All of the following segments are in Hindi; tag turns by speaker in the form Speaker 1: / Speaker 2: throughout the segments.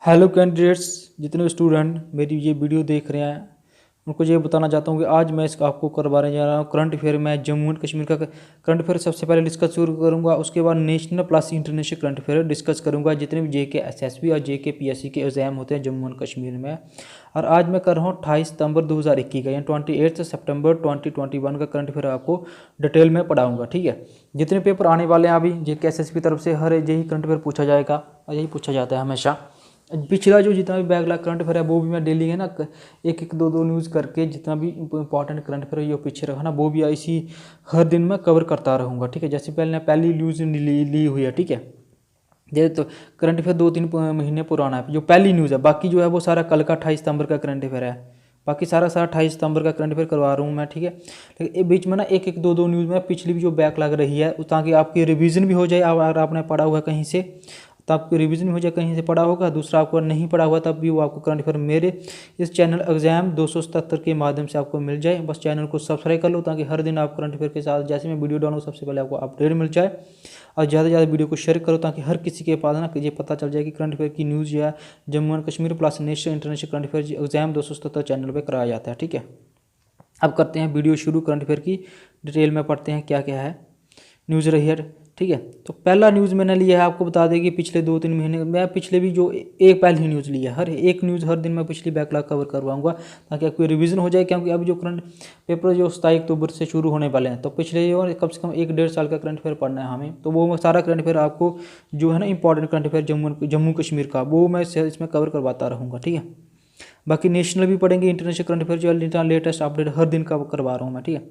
Speaker 1: हेलो कैंडिडेट्स, जितने स्टूडेंट मेरी ये वीडियो देख रहे हैं उनको ये बताना चाहता हूँ कि आज मैं इसका आपको करवाने जा रहा हूँ करंट अफेयर में जम्मू एंड कश्मीर का करंट अफेयर सबसे पहले डिस्कस शुरू करूँगा। उसके बाद national plus international current affair discuss करूँगा, जितने भी जेके एसएसबी और जेके पीएससी के एग्जाम होते हैं जम्मू एंड कश्मीर में। और आज मैं कर रहा हूँ 28 सितंबर 2021 का, यानी 28 सितंबर 2021 का करंट अफेयर आपको डिटेल में पढ़ाऊँगा। ठीक है, जितने पेपर आने वाले हैं अभी जेके एसएसबी की तरफ से हर यही करंट अफेयर पूछा जाएगा और यही पूछा जाता है हमेशा। पिछला जो जितना भी बैकलॉग करंट अफेयर है वो भी मैं डेली है ना एक एक दो न्यूज़ करके जितना भी इंपॉर्टेंट करंट अफेयर है ये पीछे रखा ना, वो भी इसी हर दिन मैं कवर करता रहूँगा। ठीक है, जैसे पहली न्यूज़ ली हुई है। ठीक है, जैसे तो करंट अफेयर 2-3 महीने पुराना है जो पहली न्यूज़ है, बाकी जो है वो सारा कल का 28 सितंबर का करंट अफेयर है। बाकी सारा 28 सितंबर का करंट अफेयर करवा रहा हूँ मैं। ठीक है, लेकिन बीच में ना एक एक दो न्यूज़ में पिछली भी जो बैक लग रही है ताकि आपकी रिवीजन भी हो जाए। अगर आपने पढ़ा हुआ कहीं से तो आपको रिवीजन हो जाए, कहीं से पढ़ा होगा। दूसरा, आपको नहीं पढ़ा हुआ तब भी वो आपको करंट अफेयर मेरे इस चैनल एग्जाम 277 के माध्यम से आपको मिल जाए। बस चैनल को सब्सक्राइब कर लो ताकि हर दिन आप करंट अफेयर के साथ जैसे मैं वीडियो डालूँ सबसे पहले आपको अपडेट मिल जाए। और ज़्यादा से ज़्यादा वीडियो को शेयर करो ताकि हर किसी के पास ना ये पता चल जाए कि करंट अफेयर की न्यूज़ जो है Jammu and Kashmir plus national international current affair exam 277 channel पर कराया जाता है। ठीक है, अब करते हैं वीडियो शुरू। करंट अफेयर की डिटेल में पढ़ते हैं क्या क्या है न्यूज़ रही है। ठीक है, तो पहला न्यूज़ मैंने लिया है, आपको बता दें कि पिछले 2-3 महीने मैं पिछले भी जो एक पहली न्यूज़ लिया है, हर एक न्यूज़ हर दिन मैं पिछली बैकलॉग कवर करवाऊंगा ताकि आपको रिवीजन हो जाए। क्योंकि अभी जो करंट पेपर जो 27 अक्टूबर से शुरू होने वाले हैं तो पिछले और कम से कम 1-1.5 साल का करंट अफेयर पढ़ना है हमें, तो वो सारा करंट अफेयर आपको जो है ना important current affair Jammu Kashmir का वो मैं इसमें कवर करवाता रहूँगा। ठीक है, बाकी नेशनल भी पढ़ेंगे, इंटरनेशनल करंट अफेयर जो लेटेस्ट अपडेट हर दिन का करवा रहा हूँ मैं। ठीक है,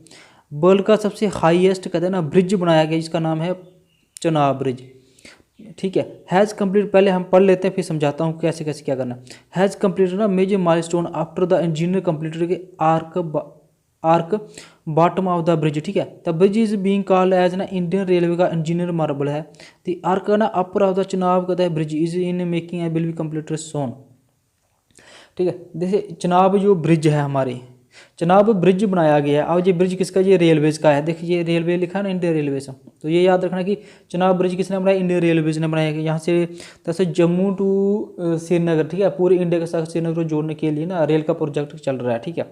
Speaker 1: वर्ल्ड का सबसे हाईएस्ट कहते हैं ना ब्रिज बनाया गया, इसका नाम है चनाब ब्रिज। ठीक है, हैज़ कंप्लीट, पहले हम पढ़ लेते हैं फिर समझाता हूँ कैसे कैसे क्या करना। हैज़ कंप्लीटेड ना major milestone after the engineer completed के arch bottom of the bridge. ठीक है, the bridge is being called as ना इंडियन रेलवे का इंजीनियर मार्बल है। द आर्क ना अपर ऑफ द चनाब का bridge is in making a will be completed soon. ठीक है, जैसे चनाब जो ब्रिज है हमारे चनाब ब्रिज बनाया गया है। अब ये ब्रिज किसका, ये रेलवेज का है। देखिए ये रेलवे लिखा है ना, इंडियन रेलवेज, तो ये याद रखना कि चनाब ब्रिज किसने बनाया, इंडियन रेलवेज ने बनाया गया। यहाँ से जैसे जम्मू टू श्रीनगर, ठीक है, पूरे इंडिया के साथ श्रीनगर को जोड़ने के लिए ना रेल का प्रोजेक्ट चल रहा है। ठीक है,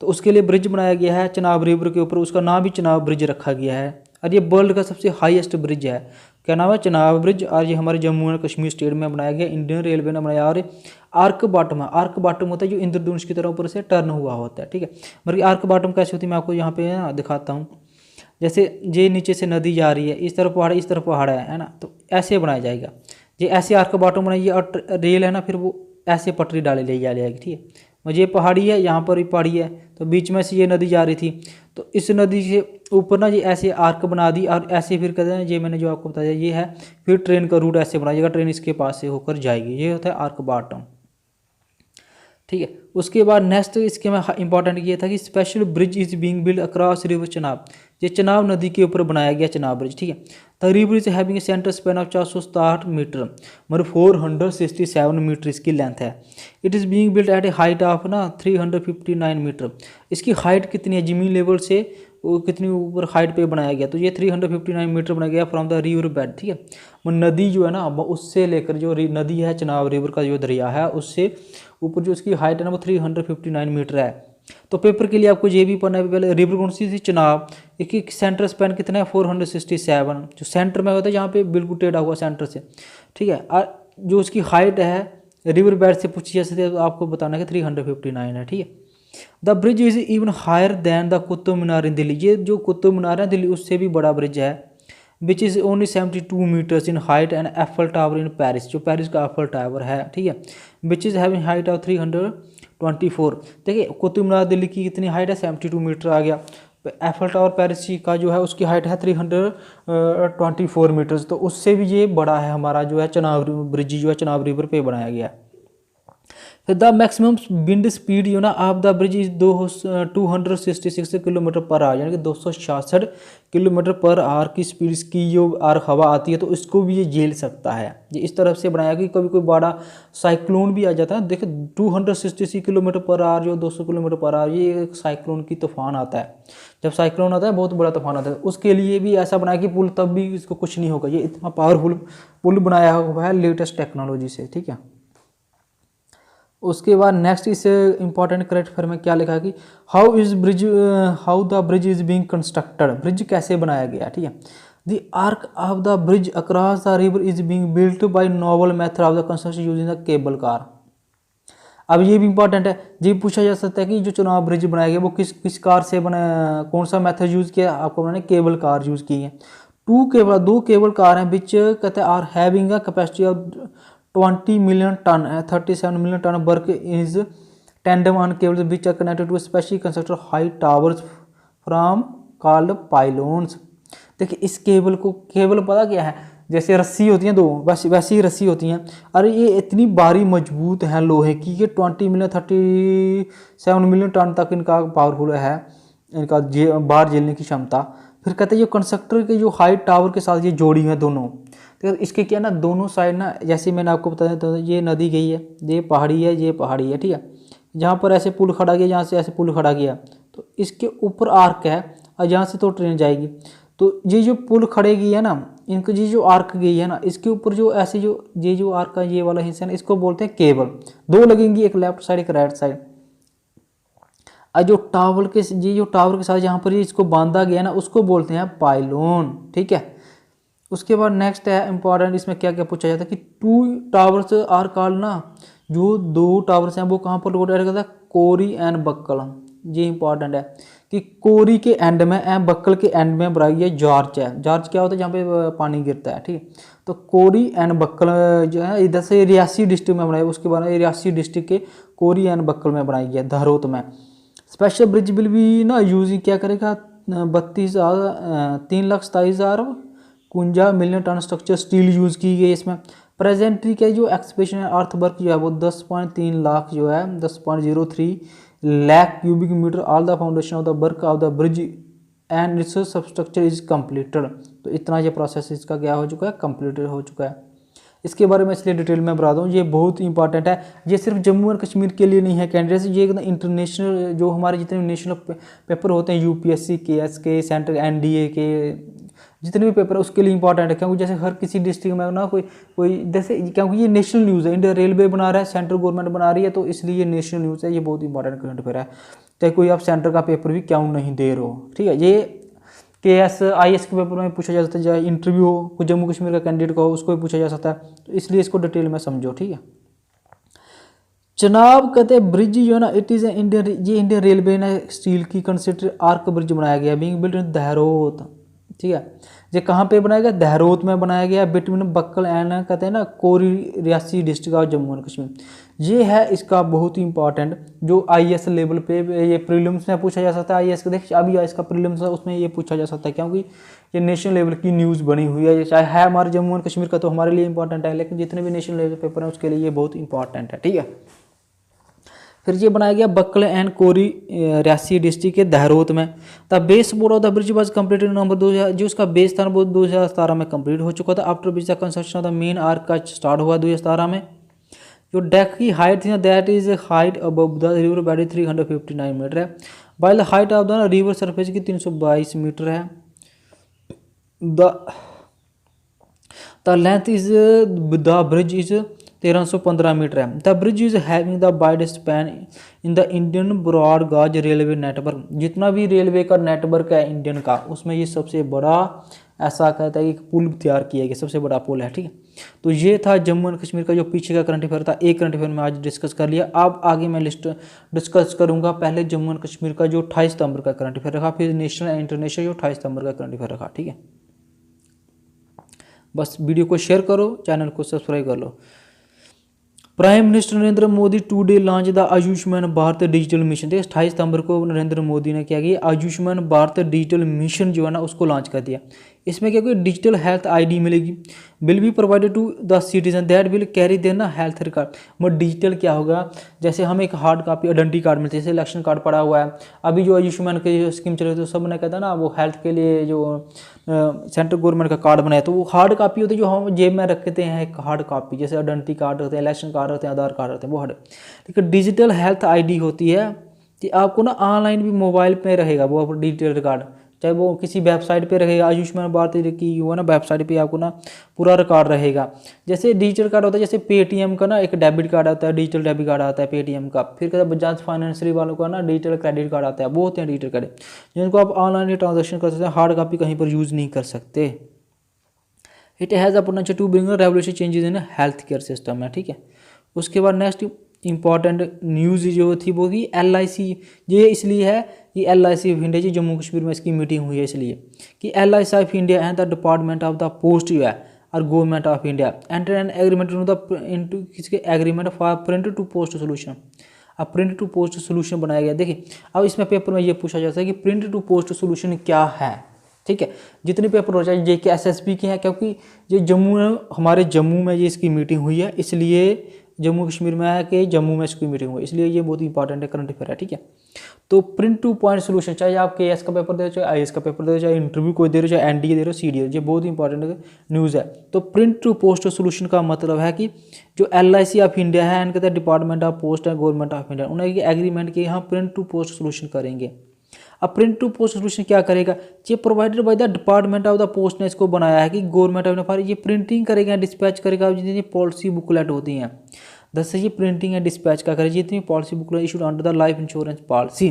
Speaker 1: तो उसके लिए ब्रिज बनाया गया है चनाब रिवर के ऊपर, उसका नाम भी चनाब ब्रिज रखा गया है। और ये वर्ल्ड का सबसे हाईएस्ट ब्रिज है, क्या नाम है, चनाब ब्रिज। और ये हमारे जम्मू एंड कश्मीर स्टेट में बनाया गया, इंडियन रेलवे ने बनाया। और आर्क बॉटम है, आर्क बॉटम होता है जो इंद्रधनुष की तरह ऊपर से टर्न हुआ होता है। ठीक है, मगर आर्क बॉटम कैसे होती है मैं आपको यहाँ पे ना दिखाता हूँ। जैसे ये नीचे से नदी जा रही है, इस तरफ पहाड़ इस तरफ पहाड़ है ना, तो ऐसे बनाया जाएगा। ये ऐसे आर्क बॉटम बनाइए और रेल है ना फिर वो ऐसे पटरी डाले ले जाएगी। ठीक है, मुझे ये पहाड़ी है, यहाँ पर भी पहाड़ी है, तो बीच में से ये नदी जा रही थी, तो इस नदी से ऊपर ना ये ऐसे आर्क बना दी और ऐसे फिर कहते हैं, ये मैंने जो आपको बताया ये है, फिर ट्रेन का रूट ऐसे बनाइएगा, ट्रेन इसके पास से होकर जाएगी, ये होता है आर्क बॉटम। ठीक है, उसके बाद नेक्स्ट इसके में इंपॉर्टेंट ये था कि special bridge is being build across river Chenab, ये चनाब नदी के ऊपर बनाया गया चनाब ब्रिज। ठीक है, the river is having a centre span of 467 metre, मतलब 467 मीटर इसकी लेंथ है। It is being build at a height of ना 359 मीटर, इसकी हाइट कितनी है जमीन लेवल से वो कितनी ऊपर हाइट पे बनाया गया, तो ये 359 मीटर बनाया गया फ्रॉम द रिवर बेड। ठीक है, वो नदी जो है ना उससे लेकर जो नदी है चनाब रिवर का जो दरिया है उससे ऊपर जो उसकी हाइट है ना वो 359 मीटर है। तो पेपर के लिए आपको ये भी पढ़ना है, पहले रिवर कौन सी थी, चनाब, एक सेंटर स्पैन कितना है 467, जो सेंटर में होता है जहाँ पे बिल्कुल टेढ़ा हुआ सेंटर से। ठीक है, और जो उसकी हाइट है रिवर बेड से पूछी जा सकती है तो आपको बताना है कि 359 है। ठीक है, the bridge is even higher than the Qutub Minar in Delhi, ये जो कुतुब मीनार है दिल्ली उससे भी बड़ा ब्रिज है। Which is only 72 metres in height and Eiffel tower in Paris, जो पेरिस का एफल टावर है। ठीक है, which is having height of 324। देखिए कुतुब मीनार दिल्ली की कितनी हाइट है, 72 मीटर आ गया। एफल टावर पेरिस का जो है उसकी हाइट है 324 मीटर्स, तो उससे भी ये बड़ा है हमारा जो है चनाब ब्रिज जो है चनाब रिवर पे बनाया गया है। द मैक्सिमम विंड स्पीड जो ना of the bridge is 266 kilometre per hour, यानी कि 266 किलोमीटर पर आवर की स्पीड की जो आर हवा आती है तो इसको भी ये झेल सकता है। ये इस तरफ से बनाया कि कभी कोई बड़ा साइक्लोन भी आ जाता है। देखो 266 किलोमीटर पर आवर जो 200 किलोमीटर पर आवर ये एक साइक्लोन की तूफान आता है। जब साइक्लोन आता है बहुत बड़ा तूफान आता है, उसके लिए भी ऐसा बनाया कि पुल तब भी इसको कुछ नहीं होगा। ये इतना पावरफुल पुल बनाया हुआ है लेटेस्ट टेक्नोलॉजी से। ठीक है, उसके बाद नेक्स्ट इस इंपॉर्टेंट करंट अफेयर में क्या लिखा है कि how the bridge is being constructed, bridge कैसे बनाया गया, ठीक है। The arc of the bridge across the river is being built by novel method of the construction using the cable car. अब ये भी इंपॉर्टेंट है, ये पूछा जा सकता है कि जो चुनाव ब्रिज बनाया गया वो किस कार से बना, कौन सा मेथड यूज किया, आपको मैंने केबल कार यूज की है। दो केबल कार हैं विच कहते हैं are having a capacity of 20 million ton, 37 million ton work is tandem on cables which are connected to specially constructed high towers from called pylons. देखिए इस केबल पता क्या है, जैसे रस्सी होती हैं दो, वैसी ही रस्सी होती हैं। अरे ये इतनी भारी मजबूत है लोहे की, ये 20 मिलियन 37 मिलियन टन तक इनका पावरफुल है, इनका भार झेलने की क्षमता। फिर कहते हैं ये कंस्ट्रक्टर के जो हाई टावर के साथ ये जोड़ी है दोनों, तो इसके क्या ना दोनों साइड ना, जैसे मैंने आपको बताया तो ये नदी गई है, ये पहाड़ी है, ये पहाड़ी है, ठीक है। जहाँ पर ऐसे पुल खड़ा किया, जहाँ से ऐसे पुल खड़ा किया तो इसके ऊपर आर्क है और यहाँ से तो ट्रेन जाएगी, तो ये जो पुल खड़ेगी है ना, इनको ये जो आर्क गई है ना, इसके ऊपर जो ऐसे जो आर्क का ये वाला हिस्सा है ना, इसको बोलते हैं केबल। दो लगेंगी, एक लेफ्ट साइड एक राइट साइड। और जो टावर के साथ जहाँ पर ये इसको बांधा गया ना, उसको बोलते हैं पाइलोन, ठीक है। उसके बाद नेक्स्ट है इंपॉर्टेंट, इसमें क्या क्या पूछा जाता है कि 2 टावर्स आर कॉल्ड ना, जो 2 टावर्स हैं वो कहाँ पर लोकेटेड करता है, कोरी एंड बक्कल। ये इंपॉर्टेंट है कि कोरी के एंड में एंड बक्कल के एंड में बनाई है जॉर्ज है। जॉर्ज क्या होता है, जहाँ पे पानी गिरता है, ठीक है। तो कोरी एंड बक्कल जो है इधर से रियासी डिस्ट्रिक्ट में बनाई, उसके बाद रियासी डिस्ट्रिक्ट के कोरी एंड बक्कल में बनाई है, धरोत में। स्पेशल ब्रिज बिल भी ना यूजिंग क्या करेगा, 3,27,000 51 million tonne structure steel use की गई इसमें। प्रेजेंटली के जो एक्सपेक्टेशन है अर्थ वर्क जो है वो 10.3 लाख जो है 10.03 lakh cubic metre all the foundation of the work of the bridge and its substructure is completed. तो इतना ये प्रोसेस इसका क्या हो चुका है, कम्प्लीटेड हो चुका है। इसके बारे में इसलिए डिटेल में बता दूँ, ये बहुत इंपॉर्टेंट है। ये सिर्फ जम्मू और कश्मीर के लिए नहीं है कैंडिडेट्स, ये एकदम इंटरनेशनल जो हमारे जितने नेशनल पेपर होते हैं, यूपीएससी के, एस के, सेंट्रल एनडीए के जितने भी पेपर है उसके लिए इंपॉर्टेंट है। क्योंकि जैसे हर किसी डिस्ट्रिक्ट में ना कोई जैसे, क्योंकि ये नेशनल न्यूज़ है, इंडिया रेलवे बना रहा है, सेंट्रल गवर्नमेंट बना रही है, तो इसलिए ये नेशनल न्यूज़ है, ये बहुत इंपॉर्टेंट करंट अफेयर है। चाहे कोई आप सेंटर का पेपर भी क्यों नहीं दे रहे हो, ठीक है। ये KS IS के पेपर में पूछा जा सकता है, चाहे इंटरव्यू हो, कोई जम्मू कश्मीर का कैंडिडेट का हो उसको भी पूछा जा सकता है, तो इसलिए इसको डिटेल में समझो, ठीक है। चनाब कहते हैं ब्रिज जो है ना, इट इज़ इंडियन रेलवे ने स्टील की कंसिडर आर्क ब्रिज बनाया गया, बीइंग बिल्ट इन दहरोत, ठीक है। ये कहाँ पे बनाया गया, दहरोत में बनाया गया, बिटवीन बक्कल एंड कहते हैं ना Kauri Reasi district of Jammu and Kashmir. ये है इसका बहुत ही इंपॉर्टेंट, जो IS लेवल पे ये प्रीलिम्स में पूछा जा सकता है। IS का देखिए अभी इसका प्रीलिम्स है, उसमें ये पूछा जा सकता है, क्योंकि ये नेशनल लेवल की न्यूज़ बनी हुई है। चाहे है हमारे जम्मू एंड कश्मीर का तो हमारे लिए इंपॉर्टेंट है, लेकिन जितने भी नेशनल लेवल पेपर हैं उसके लिए ये बहुत इंपॉर्टेंट है, ठीक है। फिर ये बनाया गया बक्कल एंड कोरी रियासी डिस्ट्रिक्ट के दहरोत में। The base board of the bridge was completed November 2000, जो उसका बेस था वो 2017 में कंप्लीट हो चुका था। After bridge the construction of the main arch का स्टार्ट हुआ 2017 में। जो डेक की हाइट थी ना, that is height above the river bed 359 metre है, while the height of the river surface की 322 मीटर है। The length is the bridge is 1315 metre है। The bridge is having the widest span in the Indian broad gauge railway network. जितना भी रेलवे का नेटवर्क है इंडियन का, उसमें ये सबसे बड़ा, ऐसा कहता है कि पुल तैयार किया गया, सबसे बड़ा पुल है, ठीक है। तो ये था जम्मू एंड कश्मीर का जो पीछे का करंट अफेयर था, एक करंट अफेयर में आज डिस्कस कर लिया। अब आगे मैं लिस्ट डिस्कस करूंगा। पहले जम्मू एंड कश्मीर का जो 28 सितंबर का करंट अफेयर रखा, फिर नेशनल एंड इंटरनेशनल जो 28 सितंबर का करंट अफेयर रखा, ठीक है। बस वीडियो को शेयर करो, चैनल को सब्सक्राइब कर लो। Prime minister Narendra Modi today launch the Ayushman Bharat digital mission. देखिए 28 सितंबर को नरेंद्र मोदी ने क्या किया, आयुष्मान भारत डिजिटल मिशन जो है ना उसको लॉन्च कर दिया। इसमें क्या कोई डिजिटल हेल्थ ID मिलेगी, will be provided to the citizen that will carry their ना हेल्थ रिकॉर्ड। मतलब डिजिटल क्या होगा, जैसे हम एक हार्ड कॉपी आइडेंटिटी कार्ड मिलती है, जैसे इलेक्शन कार्ड पड़ा हुआ है, अभी जो आयुष्मान की स्कीम चल रही है तो सब ने कहता है ना वो हेल्थ के लिए जो सेंट्रल गवर्नमेंट का कार्ड बनाया, तो वो हार्ड कॉपी होती है जो हम जेब में रखते हैं, एक हार्ड कॉपी, जैसे आइडेंटिटी कार्ड होते हैं, इलेक्शन कार्ड होते हैं, आधार कार्ड होते हैं, वो हार्ड। लेकिन डिजिटल हेल्थ ID होती है कि आपको ना ऑनलाइन भी मोबाइल पे रहेगा वो डिजिटल रिकॉर्ड, चाहे वो किसी वेबसाइट पे रहेगा, आयुष्मान भारत की वो ना वेबसाइट पे आपको ना पूरा रिकॉर्ड रहेगा। जैसे डिजिटल कार्ड होता है, जैसे पेटीएम का ना एक डेबिट कार्ड आता है, डिजिटल डेबिट कार्ड आता है पेटीएम का, फिर कहते हैं बजाज फाइनेंशियल वालों का ना डिजिटल क्रेडिट कार्ड आता है, वो होते हैं डिजिटल कार्ड जिनको आप ऑनलाइन ट्रांजेक्शन कर सकते हैं, हार्ड कॉपी कहीं पर यूज़ नहीं कर सकते। It has a potential to bring revolution changes in health care system है, ठीक है। उसके बाद नेक्स्ट इंपॉर्टेंट न्यूज़ जो थी वो थी LIC। ये इसलिए है कि LIC ऑफ इंडिया जी जम्मू कश्मीर में इसकी मीटिंग हुई है इसलिए कि LIC of India and the department of the post जो है और government of India enter an agreement into किसके agreement for print to post solution. अब प्रिंट टू पोस्ट सोल्यूशन बनाया गया। देखिए अब इसमें पेपर में ये पूछा जाता है कि प्रिंट टू पोस्ट सोल्यूशन क्या है, ठीक है। जितने पेपर हो जाए JK SSB के हैं, क्योंकि ये हमारे जम्मू में ये इसकी मीटिंग हुई है, इसलिए जम्मू कश्मीर में है कि जम्मू में इसकी मीटिंग हुई, इसलिए ये बहुत इंपॉर्टेंट है, करंट अफेयर है, ठीक है। तो प्रिंट टू पॉइंट सोल्यूशन, चाहे आप KS का पेपर दे रहे हो, चाहे IAS का पेपर दे रहे हो, चाहे इंटरव्यू कोई दे रहे हो, चाहे NDA दे रहे हो, CDA, ये बहुत इंपॉर्टेंट न्यूज़ है। तो प्रिंट टू पोस्ट सोल्यूशन का मतलब है कि जो LIC ऑफ इंडिया है, इनके तहत डिपार्टमेंट ऑफ पोस्ट है, गवर्नमेंट ऑफ इंडिया, उन्होंने एग्रीमेंट किया यहाँ प्रिंट टू पोस्ट सोल्यूशन करेंगे। अब प्रिंट टू पोस्ट सोल्यूशन क्या करेगा, ये provided by the department of the post ने इसको बनाया है कि गवर्नमेंट ऑफ इंडिया ये प्रिंटिंग करेगा, डिस्पैच करेगा जितनी पॉलिसी बुकलेट होती हैं, दरअसल ये प्रिंटिंग एंड डिस्पैच का करें जितनी policy booklet issued under the life insurance policy.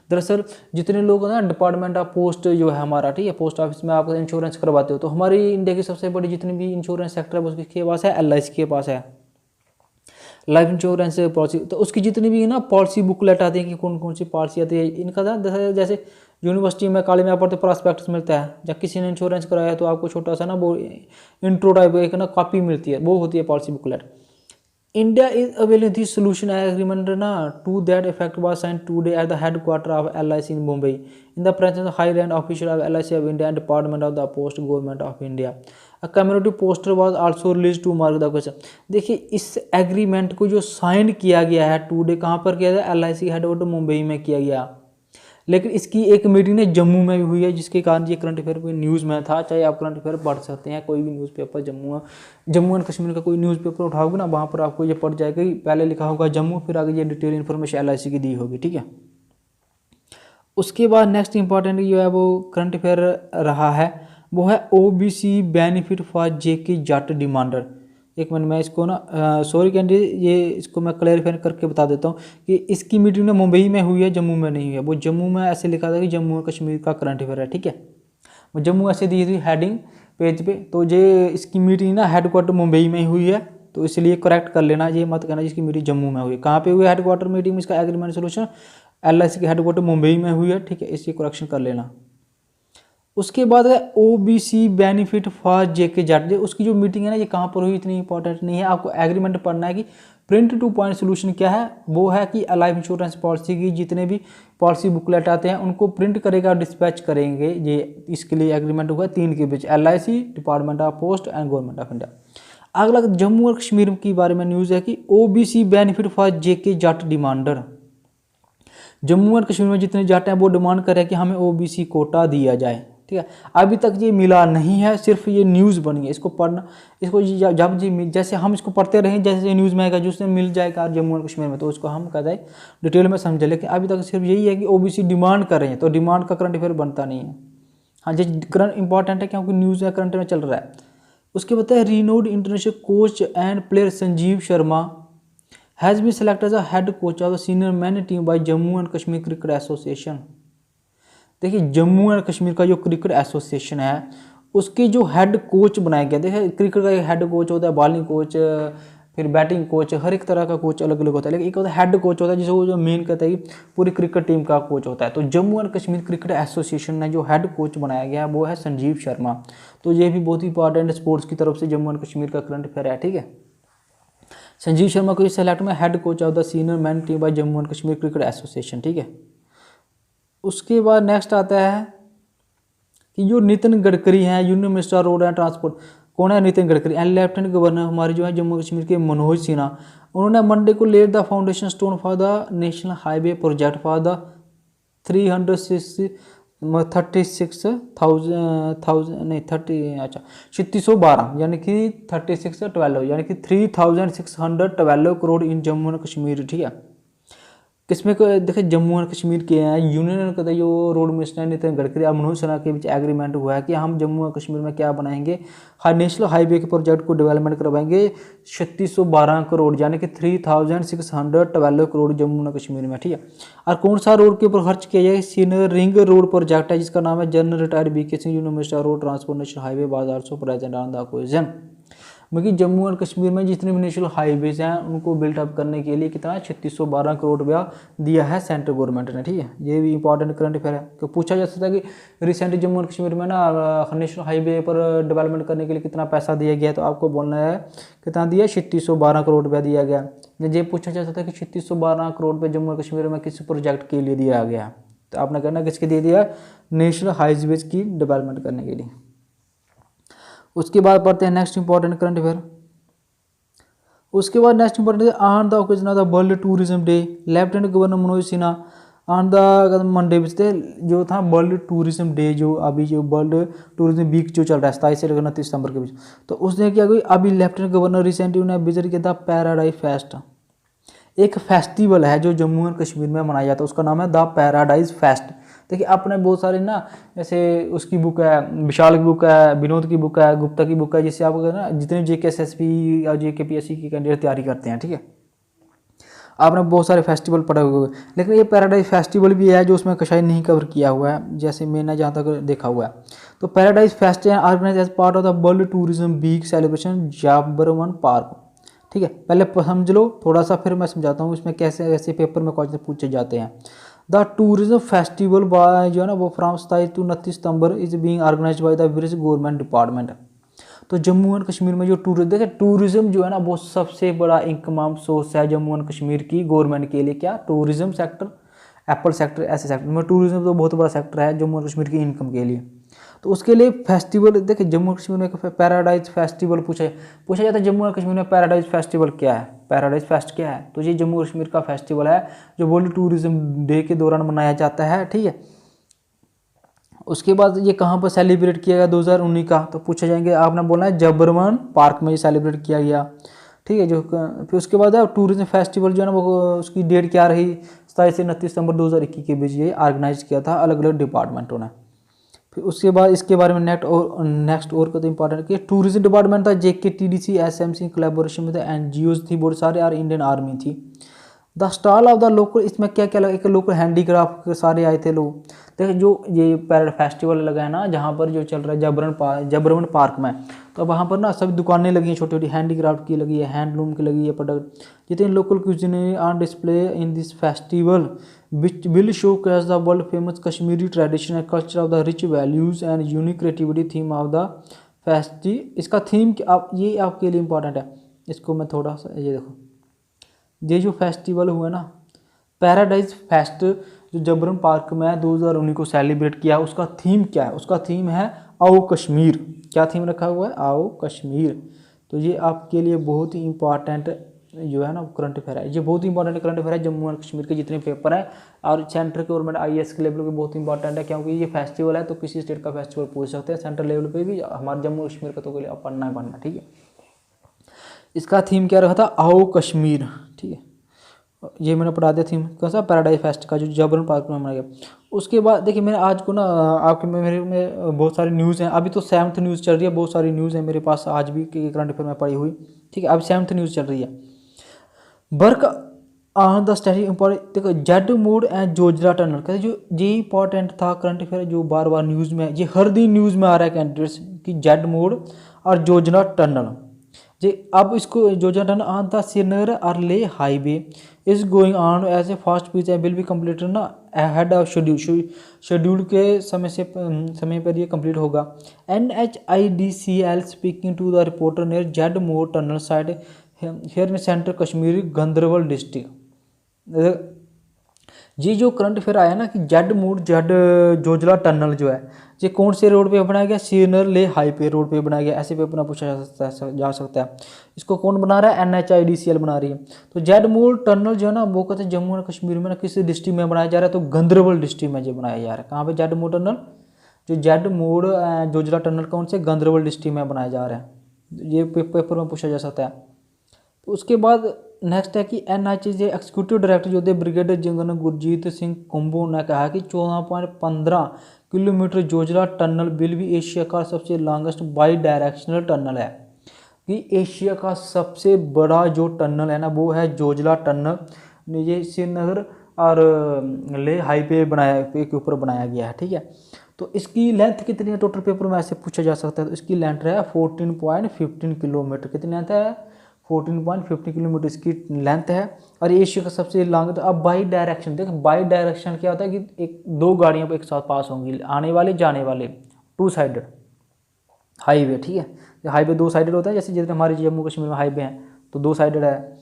Speaker 1: दरअसल जितने लोग ना डिपार्टमेंट ऑफ पोस्ट जो है हमारा, ठीक है, पोस्ट ऑफिस में आप इंश्योरेंस करवाते हो, तो हमारी इंडिया की सबसे बड़ी जितनी भी इंश्योरेंस सेक्टर है उसके पास है, LIC के पास है लाइफ इंश्योरेंस पॉलिसी। तो उसकी जितनी भी ना पॉलिसी बुकलेट आती है कि कौन कौन सी पॉलिसी आती है इनका ना, जैसे यूनिवर्सिटी में कॉलेज में पढ़ते प्रॉस्पेक्टस मिलता है, जब किसी ने इंश्योरेंस कराया तो आपको छोटा सा ना वो इंट्रो टाइप एक ना कॉपी मिलती है, वो होती है policy booklet. India is availing this solution agreement ना to that effect was sign today at the headquarter of LIC in Mumbai in the presence of high rank official of LIC of India and department of the post government of India. A community poster was also release to mark the question. देखिए इस एग्रीमेंट को जो साइन किया गया है टुडे कहाँ पर किया गया, LIC हेडक्वार्टर मुंबई में किया गया, लेकिन इसकी एक मीटिंग ने जम्मू में भी हुई है, जिसके कारण ये करंट अफेयर कोई न्यूज़ में था। चाहे आप करंट अफेयर पढ़ सकते हैं, कोई भी न्यूज़पेपर जम्मू एंड कश्मीर का कोई न्यूज़पेपर उठाओगे ना, वहाँ पर आपको ये पढ़ जाएगा कि पहले लिखा होगा जम्मू, फिर आगे ये डिटेल इन्फॉर्मेशन LIC की दी होगी, ठीक है। उसके बाद नेक्स्ट इंपॉर्टेंट जो है वो करंट अफेयर रहा है वो है OBC benefit for JK Jat demander. एक मिनट मैं इसको ना सॉरी कैंडिडेट, ये इसको मैं क्लैरिफाई करके बता देता हूँ कि इसकी मीटिंग ना मुंबई में हुई है, जम्मू में नहीं हुई है। वो जम्मू में ऐसे लिखा था कि जम्मू और कश्मीर का करंट अफेयर है, ठीक है। वो जम्मू ऐसे दी थी हेडिंग पेज पे, तो ये इसकी मीटिंग ना हेडक्वार्टर मुंबई में हुई है, तो इसलिए करेक्ट कर लेना, ये मत कहना जिसकी मीटिंग जम्मू में हुई। कहाँ पे हुई हेडक्वार्टर मीटिंग में इसका एग्रीमेंट सोल्यूशन, LIC के हेडक्वार्टर मुंबई में हुई है, ठीक है, इसकी करेक्शन कर लेना। उसके बाद है OBC benefit for JK Jat, उसकी जो मीटिंग है ना ये कहाँ पर हुई इतनी इंपॉर्टेंट नहीं है, आपको एग्रीमेंट पढ़ना है कि प्रिंट टू पॉइंट सोल्यूशन क्या है। वो है कि लाइफ इंश्योरेंस पॉलिसी की जितने भी पॉलिसी बुकलेट आते हैं उनको प्रिंट करेगा और डिस्पैच करेंगे, ये इसके लिए एग्रीमेंट हुआ 3 के बीच, LIC, department of post and government of India. अगला जम्मू और कश्मीर के बारे में न्यूज़ है कि OBC benefit for JK Jat demander. Jammu और कश्मीर में जितने जाट हैं वो डिमांड कर रहे हैं कि हमें OBC कोटा दिया जाए, ठीक है। अभी तक ये मिला नहीं है, सिर्फ ये न्यूज़ बनी है, इसको पढ़ना, इसको जब जी जैसे हम इसको पढ़ते रहें, जैसे न्यूज़ में आएगा जिसने मिल जाएगा जम्मू और कश्मीर में तो उसको हम कहते हैं डिटेल में समझे, लेकिन अभी तक सिर्फ यही है कि OBC डिमांड कर रहे हैं, तो डिमांड का करंट अफेयर बनता नहीं है। हाँ जी करंट इंपॉर्टेंट है क्योंकि न्यूज़ में करंट में चल रहा है। उसके बाद है renowned international coach and player Sanjeev Sharma has been selected as a head coach of the senior man team by Jammu and Kashmir cricket association. देखिए जम्मू एंड कश्मीर का जो क्रिकेट एसोसिएशन है उसके जो हेड कोच बनाया गया, देखिए क्रिकेट का एक हेड कोच होता है, बॉलिंग कोच, फिर बैटिंग कोच, हर एक तरह का कोच अलग अलग होता है, लेकिन एक होता है हेड कोच होता है जिसको जो मेन कहता है कि पूरी क्रिकेट टीम का कोच होता है। तो Jammu and Kashmir cricket association ने जो हेड कोच बनाया गया है वो है संजीव शर्मा। तो ये भी बहुत ही इंपॉर्टेंट स्पोर्ट्स की तरफ से जम्मू एंड कश्मीर का करंट अफेयर है, ठीक है। संजीव शर्मा को सेलेक्ट में head coach of the senior man team by Jammu and Kashmir cricket association, ठीक है। उसके बाद नेक्स्ट आता है कि जो नितिन गडकरी हैं, union minister road and transport, कौन है Nitin Gadkari, and lieutenant governor हमारे जो है जम्मू कश्मीर के मनोज सिन्हा, उन्होंने मंडे को laid the foundation stone for the national highway project for the 3612 यानी कि 3612 यानी कि 3612 करोड़ इन जम्मू एंड कश्मीर, ठीक है। किसमें देखिए जम्मू एंड कश्मीर के हैं यूनियन का जो रोड मिनिस्टर नितिन गडकरी और मनोज सिन्हा के बीच एग्रीमेंट हुआ है कि हम जम्मू और कश्मीर में क्या बनाएंगे, नेशनल हाईवे के प्रोजेक्ट को डेवलपमेंट करवाएंगे 3612 करोड़ यानी कि 3612 करोड़ जम्मू और कश्मीर में, ठीक है। और कौन सा रोड के ऊपर खर्च किया जाए, सीनियर रिंग रोड प्रोजेक्ट है जिसका नाम है general retired V K Singh university road transport national highway बाजार so present on the acquisition. क्योंकि जम्मू और कश्मीर में जितने भी नेशनल हाईवेज हैं उनको बिल्टअप करने के लिए कितना 3612 करोड़ रुपया दिया है सेंट्रल गवर्नमेंट ने, ठीक है। ये भी इंपॉर्टेंट करंट अफेयर है। तो पूछा जा सकता है कि रिसेंटली जम्मू और कश्मीर में ना नेशनल हाईवे पर डेवलपमेंट करने के लिए कितना पैसा दिया गया, तो आपको बोलना है कितना दिया, 3612 करोड़ रुपया दिया गया। ये पूछा जा सकता है कि 3612 करोड़ रुपये जम्मू और कश्मीर में किस प्रोजेक्ट के लिए दिया गया, तो आपने कहना किसके लिए दिया, नेशनल हाईवेज की डेवलपमेंट करने के लिए। उसके बाद पढ़ते हैं नेक्स्ट इंपॉर्टेंट करंट अफेयर। उसके बाद next important on the occasion of the world tourism day lieutenant governor Manoj Sinha on the Monday जो था वर्ल्ड टूरिज्म डे, जो अभी जो वर्ल्ड टूरिज्म वीक जो चल रहा है 27 से लेकर 29 सितंबर के बीच, तो उसने क्या किया, अभी लेफ्टिनेंट गवर्नर रिसेंटली उन्हें विजिट किया था पैराडाइज फेस्ट। एक फेस्टिवल है जो जम्मू एंड कश्मीर में मनाया जाता है, उसका नाम है द पैराडाइज फेस्ट। देखिए अपने बहुत सारे ना, जैसे उसकी बुक है, विशाल की बुक है, विनोद की बुक है, गुप्ता की बुक है, जिससे आप ना जितने JKSSB या JKPSC की कैंडिडेट तैयारी करते हैं, ठीक है, आपने बहुत सारे फेस्टिवल पढ़े हुए हैं। लेकिन ये पैराडाइज फेस्टिवल भी है जो उसमें कशाई नहीं कवर किया हुआ है, जैसे मैंने जहाँ तक देखा हुआ है। तो पैराडाइज फेस्ट है organise as part of the world tourism week celebration Zabarwan park, ठीक है। पहले समझ लो थोड़ा सा, फिर मैं समझाता हूँ इसमें कैसे ऐसे पेपर में क्वेश्चन पूछे जाते हैं। द टूरिज्म फेस्टिवल जो है ना वो फ्रॉम 27 to 29 सितंबर is being organised by the various government department. तो जम्मू एंड कश्मीर में जो टूरिज्म जो है ना वो सबसे बड़ा इनकम सोर्स है जम्मू एंड कश्मीर की गवर्नमेंट के लिए। क्या, टूरिज्म सेक्टर, एप्पल सेक्टर, ऐसे सेक्टर में टूरिज्म तो बहुत बड़ा सेक्टर है जम्मू एंड कश्मीर की इनकम के लिए। तो उसके लिए फेस्टिवल, देखिए जम्मू कश्मीर में पैराडाइज फेस्टिवल पूछा जाता है। जम्मू और कश्मीर में पैराडाइज फेस्टिवल क्या है, पैराडाइज फेस्ट क्या है, तो ये जम्मू कश्मीर का फेस्टिवल है जो वर्ल्ड टूरिज्म डे के दौरान मनाया जाता है, ठीक है। उसके बाद ये कहाँ पर सेलिब्रेट किया गया 2019 का, तो पूछा जाएंगे, आपने बोलना है जबरमन पार्क में ये सेलिब्रेट किया गया, ठीक है। जो फिर उसके बाद टूरिज्म फेस्टिवल जो है ना वो उसकी डेट क्या रही, 27 से 29 सितंबर 2021 के बीच ये ऑर्गेनाइज किया था अलग अलग डिपार्टमेंटों ने। फिर उसके बाद इसके बारे में नेक्स्ट और तो इंपॉर्टेंट कि टूरिज्म डिपार्टमेंट था JKTDC SMC कोलैबोरेशन में NGOs थी बहुत सारे और इंडियन आर्मी थी। The stall of the local, इसमें क्या क्या लगा, एक लोकल हैंडीक्राफ्ट के सारे आए थे लोग। देखिए जो ये पैरेड फेस्टिवल लगा है ना जहाँ पर जो चल रहा है जबरमन पार्क में, तो वहाँ पर ना सभी दुकानें लगी हैं, छोटी छोटी हैंडीक्राफ्ट की लगी है, हैंडलूम की लगी है प्रोडक्ट। जितने local cuisine on display in this festival which will showcase the world famous Kashmiri tradition and culture of the rich values and unique creativity theme of the festi। इसका थीम आप ये आपके लिए इंपॉर्टेंट है, इसको मैं थोड़ा सा ये देखो, ये जो फेस्टिवल हुआ ना पैराडाइज फेस्ट जो जबरन पार्क में 2019 को सेलिब्रेट किया, उसका थीम क्या है, उसका थीम है आओ कश्मीर। क्या थीम रखा हुआ है, आओ कश्मीर। तो ये आपके लिए बहुत ही इंपॉर्टेंट जो है ना करंट अफेयर है, ये बहुत ही इंपॉर्टेंट करंट अफेयर है जम्मू एंड कश्मीर के जितने पेपर हैं। और सेंट्रल गवर्नमेंट IAS के लेवल पे बहुत इंपॉर्टेंट है, क्योंकि ये फेस्टिवल है तो किसी स्टेट का फेस्टिवल पूछ सकते हैं, सेंट्रल लेवल पे भी हमारे जम्मू कश्मीर का तो के लिए पढ़ना है पढ़ना, ठीक है। इसका थीम क्या रखा था, आओ कश्मीर, ठीक है। ये मैंने पढ़ा दिया थीम कैसा, पैराडाइज फेस्ट का जो जबरन पार्क में मनाया गया। उसके बाद देखिए मैंने आज को ना आपके मेरे में बहुत सारी न्यूज़ हैं, अभी तो 7th न्यूज़ चल रही है, बहुत सारी न्यूज़ है मेरे पास आज भी करंट अफेयर में पड़ी हुई, ठीक है। अब 7th न्यूज़ चल रही है। Work on the study important, देखो जेड मोड एंड जोजला टनल, कहते जो ये इंपॉर्टेंट था करंट अफेयर जो बार बार न्यूज़ में, ये हर दिन न्यूज़ में आ रहा है कैंडिडेट्स की जेड मोड और जोजना टनल। जे अब इसको जोजना टनल ऑन द श्रीनगर और Leh highway is going on as a fast pitch and will be completed ना अहेड ऑफ शेड्यूल के समय पर ये कंप्लीट होगा। NHIDCL speaking to the reporter near Z Morh tunnel site here in central Kashmir Ganderbal district. ये जो करंट अफेयर आया ना कि जेड जोजला टनल जो है ये कौन से रोड पे बनाया गया, श्रीनगर ले हाईवे रोड पे बनाया गया, ऐसे पेपर में पूछा जा सकता है। इसको कौन बना रहा है, NHIDCL बना रही है। तो जेड मोड टनल जो है ना वो कहते हैं जम्मू एंड कश्मीर में ना किस डिस्ट्रिक्ट में बनाया जा रहा है, तो गंदरबल डिस्ट्रिक्ट में ये बनाया जा रहा है। कहाँ पे जेड मोड टनल, जो जेड मोड जोजला टनल कौन से गंदरबल डिस्ट्रिक्ट में बनाया जा रहा है, ये पेपर में पूछा जा सकता है। तो उसके बाद नेक्स्ट है कि NIH के एग्जीक्यूटिव डायरेक्टर जो थे ब्रिगेडियर जनरल गुरजीत सिंह कुंभू ने कहा कि 14.15 किलोमीटर जोजिला टनल विल भी एशिया का सबसे लॉन्गेस्ट बाई डायरेक्शनल टनल है, कि एशिया का सबसे बड़ा जो टनल है ना वो है जोजिला टनल। ये श्रीनगर और लेह हाईवे के ऊपर बनाया गया है, ठीक है। तो इसकी लेंथ कितनी है टोटल, पेपर में ऐसे पूछा जा सकता है। तो इसकी लेंथ है 14.15 किलोमीटर। कितनी लेंथ है? 14.50 किलोमीटर इसकी लेंथ है, और एशिया का सबसे लॉन्ग। अब बाई डायरेक्शन, देख बाई डायरेक्शन क्या होता है कि एक दो गाड़ियाँ एक साथ पास होंगी, आने वाले जाने वाले, टू साइडेड हाईवे, ठीक है। हाईवे दो साइडेड होता है, जैसे जितने हमारे जम्मू कश्मीर में हाईवे हैं तो दो साइडेड है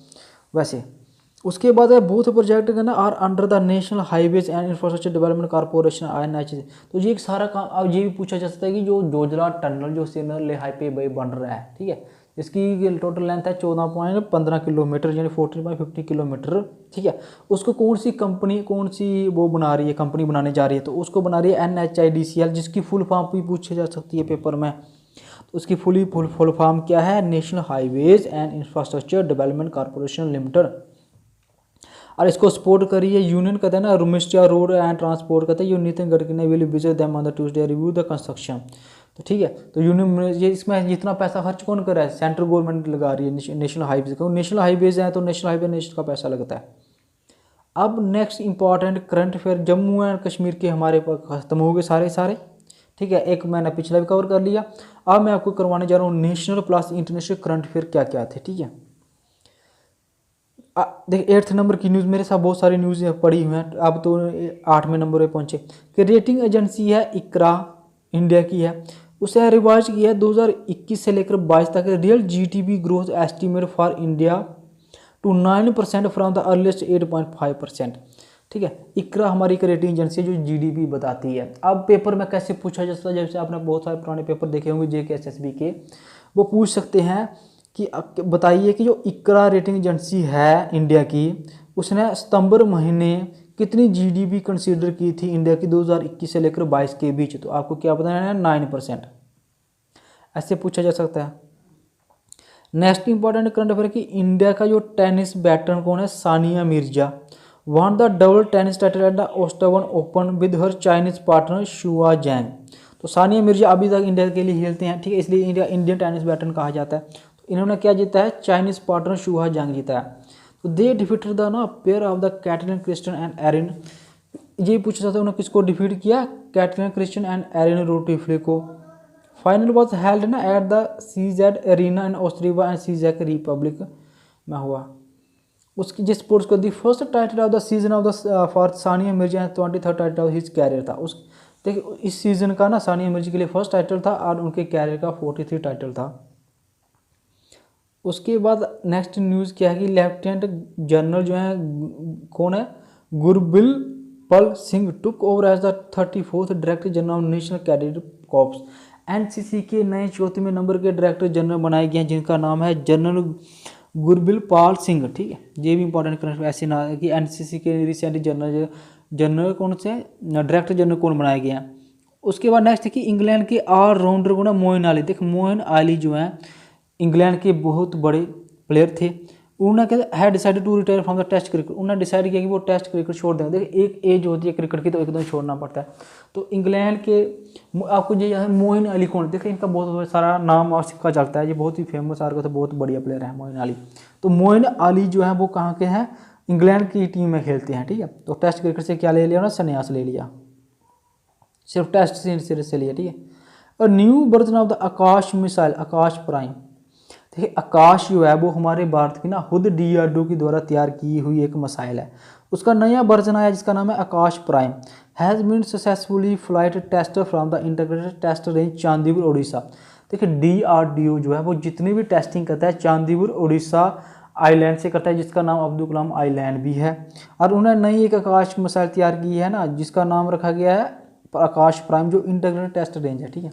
Speaker 1: वैसे। उसके बाद है बोथ प्रोजेक्ट का ना are under the national highways and infrastructure development corporation NIH। तो ये एक सारा काम, अब ये भी पूछा जा सकता है कि जो जोजिला टनल जो श्रीनगर लेह हाईवे बन रहा है, ठीक है, इसकी टोटल लेंथ है 14.15 किलोमीटर यानी 14.50 किलोमीटर, ठीक है। उसको कौन सी कंपनी, कौन सी वो बना रही है, कंपनी बनाने जा रही है, तो उसको बना रही है NHIDCL, जिसकी फुल फॉर्म भी पूछी जा सकती है पेपर में। तो उसकी फुल फॉर्म क्या है? National highways and infrastructure development corporation limited. और इसको सपोर्ट करी है यूनियन, कहते हैं ना, रुमिस्टिया रोड एंड ट्रांसपोर्ट, कहते हैं, नितिन गडकरी ने will visit them on the Tuesday review the construction. तो ठीक है, तो यूनियन ये इसमें जितना पैसा खर्च कौन कर रहा है? सेंट्रल गवर्नमेंट लगा रही है नेशनल हाईवेज का। नेशनल हाईवेज हैं तो नेशनल हाईवे नेशनल का पैसा लगता है। अब next important current affair, Jammu and Kashmir के हमारे पास खत्म हो गए सारे, ठीक है। एक मैंने पिछला भी कवर कर लिया। अब मैं आपको करवाने जा रहा हूँ national plus international current affair क्या क्या थे, ठीक है। देखिए 8th नंबर की न्यूज़, मेरे साथ बहुत सारी न्यूज़ पड़ी हुई हैं, अब तो 8वें नंबर पे पहुंचे कि रेटिंग एजेंसी है इकरा इंडिया की है, उसे रिवाइज किया है 2021 से लेकर 22 तक real GDP growth estimate for India to 9% from the earliest 8.5%, ठीक है। इकरा हमारी एक रेटिंग एजेंसी है जो GDP बताती है। अब पेपर में कैसे पूछा जा सकता है, जैसे आपने बहुत सारे पुराने पेपर देखे होंगे JK SSB के, वो पूछ सकते हैं कि बताइए कि जो इकरा रेटिंग एजेंसी है इंडिया की, उसने सितंबर महीने कितनी GDP कंसीडर की थी इंडिया की 2021 से लेकर 22 के बीच? तो आपको क्या बताना है? 9%। ऐसे पूछा जा सकता है। नेक्स्ट इंपॉर्टेंट करंट अफेयर कि इंडिया का जो टेनिस बैटर कौन है? Sania Mirza won the double tennis title at the Australian open with her Chinese partner Shuai Zhang. तो सानिया मिर्जा अभी तक इंडिया के लिए खेलते हैं, ठीक है, इसलिए इंडियन टेनिस बैटर कहा जाता है। तो इन्होंने क्या जीता है? चाइनीज पार्टनर शुआ जैंग जीता है। तो दे डिफीटेड द ना pair of the Kaitlyn Christian and Erin. ये पूछा जाता है उन्होंने किसको डिफीट किया? Kaitlyn Christian and Erin Routliffe को। फाइनल वॉज हेल्ड ना at the CZ arena in Australia and CZ republic में हुआ। उसकी जिस स्पोर्ट्स को the first title of the season of the for Sania Mirza 23rd title of his career था। उस देखिए इस सीजन का ना सानिया मिर्जा के लिए फर्स्ट टाइटल था और उनके कैरियर का 43 टाइटल था। उसके बाद नेक्स्ट न्यूज़ क्या है कि लेफ्टिनेंट जनरल जो है कौन है? Gurbir Pal Singh took over as the 34th director general of national cadet corps. NCC के नए 34वें नंबर के डायरेक्टर जनरल बनाए गए हैं जिनका नाम है जनरल गुरबिल पाल सिंह, ठीक है। ये भी इंपॉर्टेंट करंट ऐसे ना कि NCC के रिसेंट जनरल कौन से डायरेक्टर जनरल कौन बनाए गए हैं। उसके बाद नेक्स्ट है कि इंग्लैंड के ऑलराउंडर को ना मोइन अली, देख मोइन अली जो है इंग्लैंड के बहुत बड़े प्लेयर थे। उन्होंने क्या had decided to retire from the test cricket. उन्होंने डिसाइड किया कि वो टेस्ट क्रिकेट छोड़ देंगे। देखिए एक एज होती है क्रिकेट की तो एकदम छोड़ना पड़ता है। तो इंग्लैंड के आपको ये मोइन अली कौन, देखिए इनका बहुत सारा नाम और सिक्का चलता है, ये बहुत ही फेमस आर तो बहुत बढ़िया प्लेयर है मोइन अली। तो मोइन अली जो है वो कहाँ के हैं? इंग्लैंड की टीम में खेलते हैं, ठीक है। तो टेस्ट क्रिकेट से क्या ले लिया उन्होंने? संन्यास ले लिया, सिर्फ टेस्ट सीरीज से लिया, ठीक है। और new version of the Akash missile Akash prime, देखिए आकाश जो है वो हमारे भारत की ना खुद DRDO की द्वारा तैयार की हुई एक मिसाइल है। उसका नया वर्जन आया जिसका नाम है Akash prime, has been successfully flight tester from the integrated test range Chandipur Orissa. देखिए DRDO जो है वो जितनी भी टेस्टिंग करता है चांदीपुर उड़ीसा आइलैंड से करता है, जिसका नाम अब्दुल कलाम आइलैंड भी है। और उन्होंने नई एक आकाश मिसाइल तैयार की है ना जिसका नाम रखा गया है आकाश प्राइम, जो इंटीग्रेटेड टेस्ट रेंज है, ठीक है।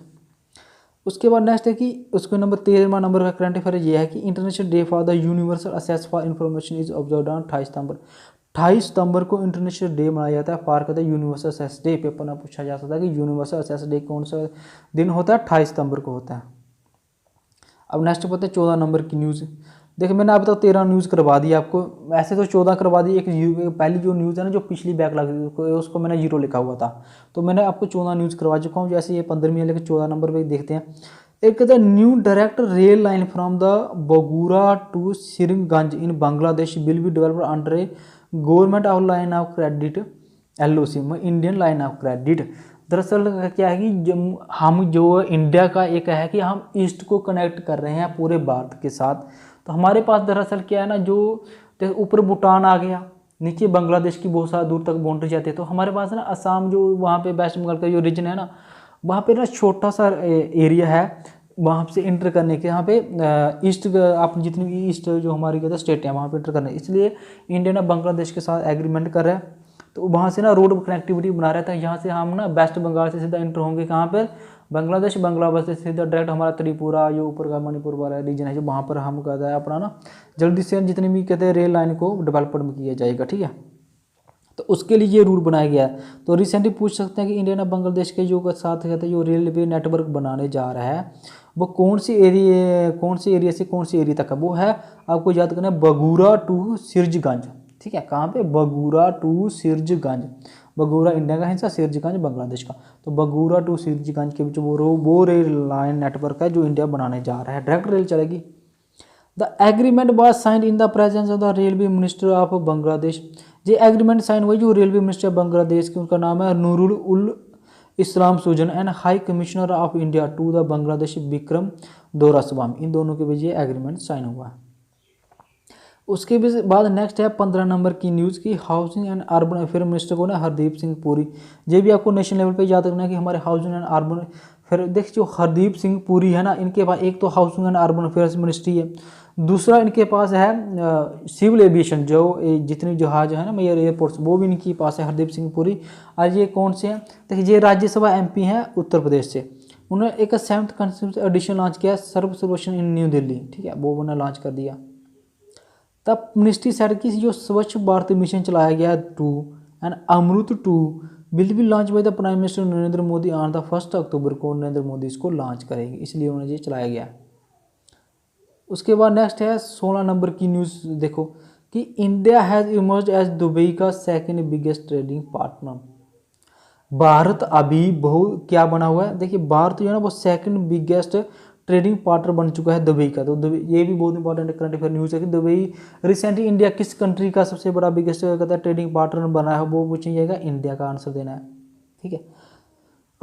Speaker 1: उसके बाद नेक्स्ट है कि उसके नंबर 13वां नंबर का करंट अफेयर ये है कि international day for the universal access for information is observed on 28 सितंबर। 28 सितंबर को इंटरनेशनल डे मनाया जाता है फॉर कहते हैं यूनिवर्सल एक्सेस डे। पेपर में पूछा जा सकता है कि यूनिवर्सल एक्सेस डे कौन सा दिन होता है? 28 सितंबर को होता है। अब नेक्स्ट पता है 14 नंबर की न्यूज़ देखिए मैंने अभी तक 13 न्यूज़ करवा दी आपको, ऐसे तो 14 करवा दी। एक पहली जो न्यूज़ है ना जो पिछली बैक लगी उसको मैंने 0 लिखा हुआ था, तो मैंने आपको 14 न्यूज़ करवा चुका हूँ। जैसे ये 15वीं है, लेकिन 14 नंबर पे देखते हैं। एक कहते हैं new direct rail line from the Bogura to Sirajganj in Bangladesh will be developed under a government of line of credit LOC में इंडियन लाइन ऑफ क्रेडिट। दरअसल क्या है कि हम जो इंडिया का एक है कि हम ईस्ट को कनेक्ट कर रहे हैं पूरे भारत के साथ। तो हमारे पास दरअसल क्या है ना, जो ऊपर भूटान आ गया, नीचे बांग्लादेश की बहुत सारा दूर तक बाउंड्री जाती है। तो हमारे पास ना असम जो वहाँ पे वेस्ट बंगाल का जो रीजन है ना, वहाँ पे ना छोटा सा एरिया है वहाँ से इंटर करने के। यहाँ पे ईस्ट आप जितनी भी ईस्ट जो हमारी कहते हैं स्टेट है वहाँ पे इंटर करने, इसलिए इंडिया ना बांग्लादेश के साथ एग्रीमेंट कर रहा है। तो वहाँ से ना रोड कनेक्टिविटी बना रहा था। यहाँ से हम ना वेस्ट बंगाल से सीधा इंटर होंगे कहाँ पर, बांग्लादेश। बांग्लादेश से सीधा डायरेक्ट हमारा त्रिपुरा जो ऊपर का मणिपुर वाला रीजन है जो वहाँ पर हम कहते हैं अपना ना जल्दी से जितनी भी कहते हैं रेल लाइन को डेवलपमेंट किया जाएगा, ठीक है। तो उसके लिए ये रूल बनाया गया है। तो रिसेंटली पूछ सकते हैं कि इंडिया ना बांग्लादेश के जो साथ कहते हैं जो रेलवे नेटवर्क बनाने जा रहा है वो कौन सी एरिया से कौन सी एरिया तक है। वो है आपको याद करना है बगूरा टू सिरजगंज, ठीक है। कहाँ पे, बगूरा टू सिरजगंज। बगूरा इंडिया का हिस्सा, सिरजगंज बांग्लादेश का। तो बगूरा टू सिरजगंज के बीच वो रेल लाइन नेटवर्क है जो इंडिया बनाने जा रहा है, डायरेक्ट रेल चलेगी। The agreement was signed in the presence of the railway minister of Bangladesh. ये एग्रीमेंट साइन हुआ जो रेलवे मिनिस्टर बांग्लादेश के, उनका नाम है Nurul ul Islam Sujan and high commissioner of India to the Bangladesh Vikram Doraiswamy. इन दोनों के बीच ये एग्रीमेंट साइन हुआ है। उसके बाद नेक्स्ट है 15 नंबर की न्यूज़ की housing and urban affair minister को ना हरदीप सिंह पुरी। ये भी आपको नेशनल लेवल पे याद रखना है कि हमारे हाउसिंग एंड अर्बन, फिर देखिए जो हरदीप सिंह पुरी है ना, इनके पास एक तो housing and urban affairs ministry है, दूसरा इनके पास है सिविल एविएशन, जो जितनी जहाज है ना मेजर एयरपोर्ट्स वो भी इनके पास है, हरदीप सिंह पुरी। और ये कौन से हैं, देखिए ये राज्यसभा MP हैं उत्तर प्रदेश से। उन्होंने एक 7th कॉन्स्टिट्यूशन एडिशन लॉन्च किया, सर्वसुरक्षण इन न्यू दिल्ली, ठीक है, वो उन्होंने लॉन्च कर दिया। तब मिनिस्ट्री सेट की जो स्वच्छ भारत मिशन चलाया गया है 2 and AMRUT 2 will be launch by the prime minister Narendra Modi on the 1 अक्टूबर को नरेंद्र मोदी इसको लॉन्च करेंगे, इसलिए उन्हें ये चलाया गया। उसके बाद नेक्स्ट है 16 नंबर की न्यूज़ देखो कि India has emerged as Dubai का second biggest trading partner. Bharat अभी बहुत क्या बना हुआ है, देखिए भारत जो है ना वो सेकेंड बिगेस्ट ट्रेडिंग पार्टनर बन चुका है दुबई का। तो दुबई, ये भी बहुत इंपॉर्टेंट करंट अफेयर न्यूज़ है कि दुबई रिसेंटली इंडिया किस कंट्री का सबसे बड़ा बिगेस्ट कहता है ट्रेडिंग पार्टनर बना है, वो पूछा जाएगा, इंडिया का आंसर देना है, ठीक है।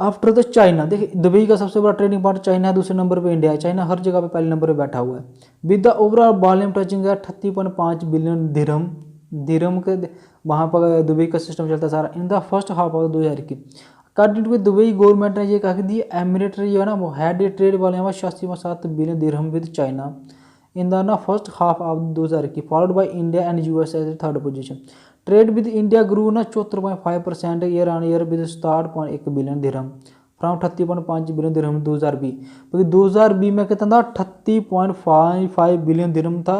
Speaker 1: आफ्टर द चाइना, देखिए दुबई का सबसे बड़ा ट्रेडिंग पार्टनर चाइना है, दूसरे नंबर पे इंडिया है। चाइना हर जगह पे पहले नंबर पे बैठा हुआ है with the overall volume touching 38.5 billion dirham के वहाँ पर दुबई का सिस्टम चलता सारा in the first half of 2021। According to Dubai government ने ये कहा कि दी एमिरेट जो है ना वो had a trade volume 86.7 billion dirham with China in the ना first half of 2021 followed by India and US as third position. Trade with India grew ना 74.5% year on year with 67.1 billion dirham from 38.5 billion dirham 2020, क्योंकि 2020 में कितना था 30.55 बिलियन दिरहम था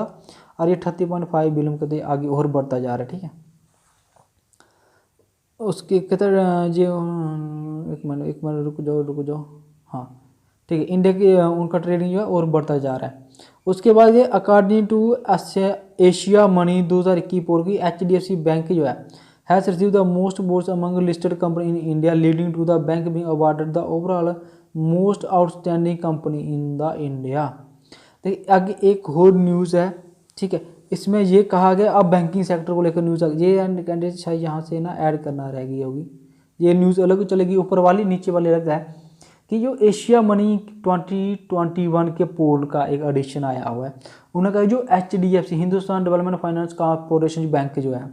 Speaker 1: और ये 30.5 बिलियन कहते आगे और बढ़ता जा रहा है, ठीक है। उसके कहते जो एक मिनट रुक जाओ हाँ ठीक है, इंडिया की उनका ट्रेडिंग जो है और बढ़ता जा रहा है। उसके बाद ये अकॉर्डिंग टू एशिया मनी 2021 की HDFC बैंक जो है has receive the most boards among listed company in India leading to the bank being awarded the overall most outstanding company in the India. देखिए आगे एक और न्यूज़ है, ठीक है, इसमें ये कहा गया अब बैंकिंग सेक्टर को लेकर न्यूज़ आ गई, ये कैंडिडेट शायद यहाँ से ना ऐड करना रह गई होगी, ये न्यूज़ अलग चलेगी, ऊपर वाली नीचे वाली अलग है कि जो एशिया मनी 2021 के पोल का एक एडिशन आया हुआ है, उन्होंने कहा जो HDFC Hindustan development finance corporation bank जो है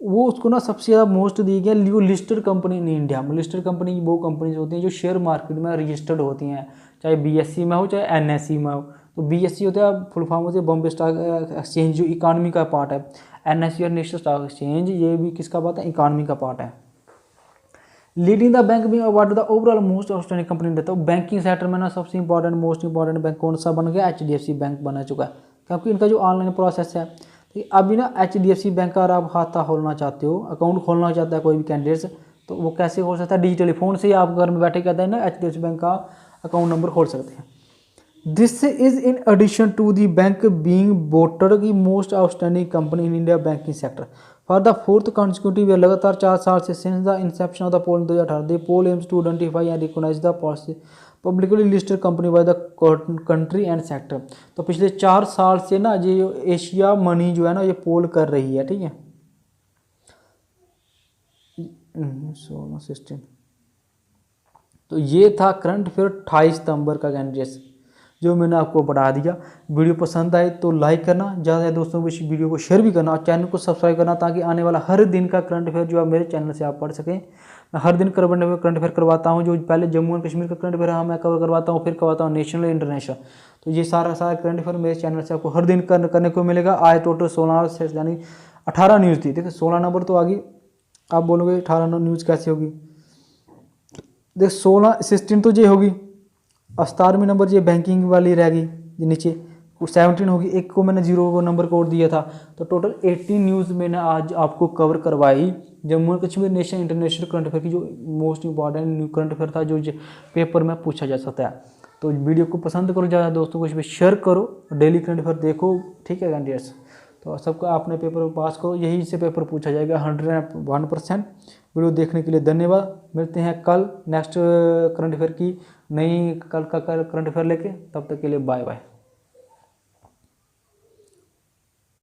Speaker 1: वो उसको ना सबसे ज़्यादा मोस्ट दी गया जो लिस्टेड कंपनी इन इंडिया में। लिस्टेड कंपनी वो कंपनीज होती हैं जो शेयर मार्केट में रजिस्टर्ड होती हैं, चाहे BSE में हो चाहे NSE में हो। तो BSE होता है फुल फॉर्म होती है बॉम्बे स्टॉक एक्सचेंज जो इकानमी का पार्ट है, NSE और नेशनल स्टॉक एक्सचेंज ये भी किसका पार्ट है, इकानमी का पार्ट है। Leading the bank being awarded the overall most outstanding company देता है। बैंकिंग सेक्टर में ना सबसे इंपॉर्टेंट मोस्ट इंपॉर्टेंट बैंक कौन सा बन गया, HDFC बैंक बना चुका है, क्योंकि इनका जो ऑनलाइन प्रोसेस है। अभी ना HDFC बैंक का आप खाता खोलना चाहते हो, अकाउंट खोलना चाहता है कोई भी कैंडिडेट, तो वो कैसे खोल सकता है, डिजिटली फ़ोन से ही आप घर में बैठे कहते हैं ना HDFC बैंक का अकाउंट नंबर खोल सकते हैं। This is in addition to the bank being voted की most outstanding company in India banking sector for the fourth consecutive year. लगातार 4 साल से since the inception of the poll 2018 the poll aims to identify and recognise the publicly listed company by the country and sector. तो पिछले 4 साल से ना ये एशिया मनी जो है ना ये पोल कर रही है, ठीक है। 16 तो ये था करंट अफेयर 28 सितंबर का कैंडिडेट्स जो मैंने आपको बढ़ा दिया। वीडियो पसंद आए तो लाइक करना, ज़्यादा दोस्तों को इस वीडियो को शेयर भी करना और चैनल को सब्सक्राइब करना ताकि आने वाला हर दिन का करंट अफेयर जो है मेरे चैनल से आप पढ़ सकें। मैं हर दिन करंट अफेयर करवाता हूँ। जो पहले जम्मू एंड कश्मीर का करंट अफेयर है मैं कवर करवाता हूँ, फिर करवाता हूँ नेशनल इंटरनेशनल। तो ये सारा करंट अफेयर मेरे चैनल से आपको हर दिन करने को मिलेगा। आज टोटल 16 से यानी 18 न्यूज़ थी। देखिए 16 नंबर तो आ गई। आप बोलोगे 18 न्यूज़ कैसे होगी? देख 16 तो ये होगी। 17वें नंबर ये बैंकिंग वाली रह गई, नीचे 17 होगी। एक को मैंने 0 नंबर कोड दिया था। तो टोटल 18 न्यूज़ मैंने आज आपको कवर करवाई। Jammu and Kashmir national international current affair की जो मोस्ट इंपॉर्टेंट करंट अफेयर था जो पेपर में पूछा जा सकता है। तो वीडियो को पसंद करो, ज़्यादा दोस्तों को इस पर शेयर करो, डेली करंट अफेयर देखो, ठीक है कैंडिडेट्स। तो सबका आपने पेपर पास करो, यही से पेपर पूछा जाएगा 101%। वीडियो देखने के लिए धन्यवाद। मिलते हैं कल नेक्स्ट करंट अफेयर की नई कल का करंट अफेयर लेके। तब तक के लिए बाय बाय।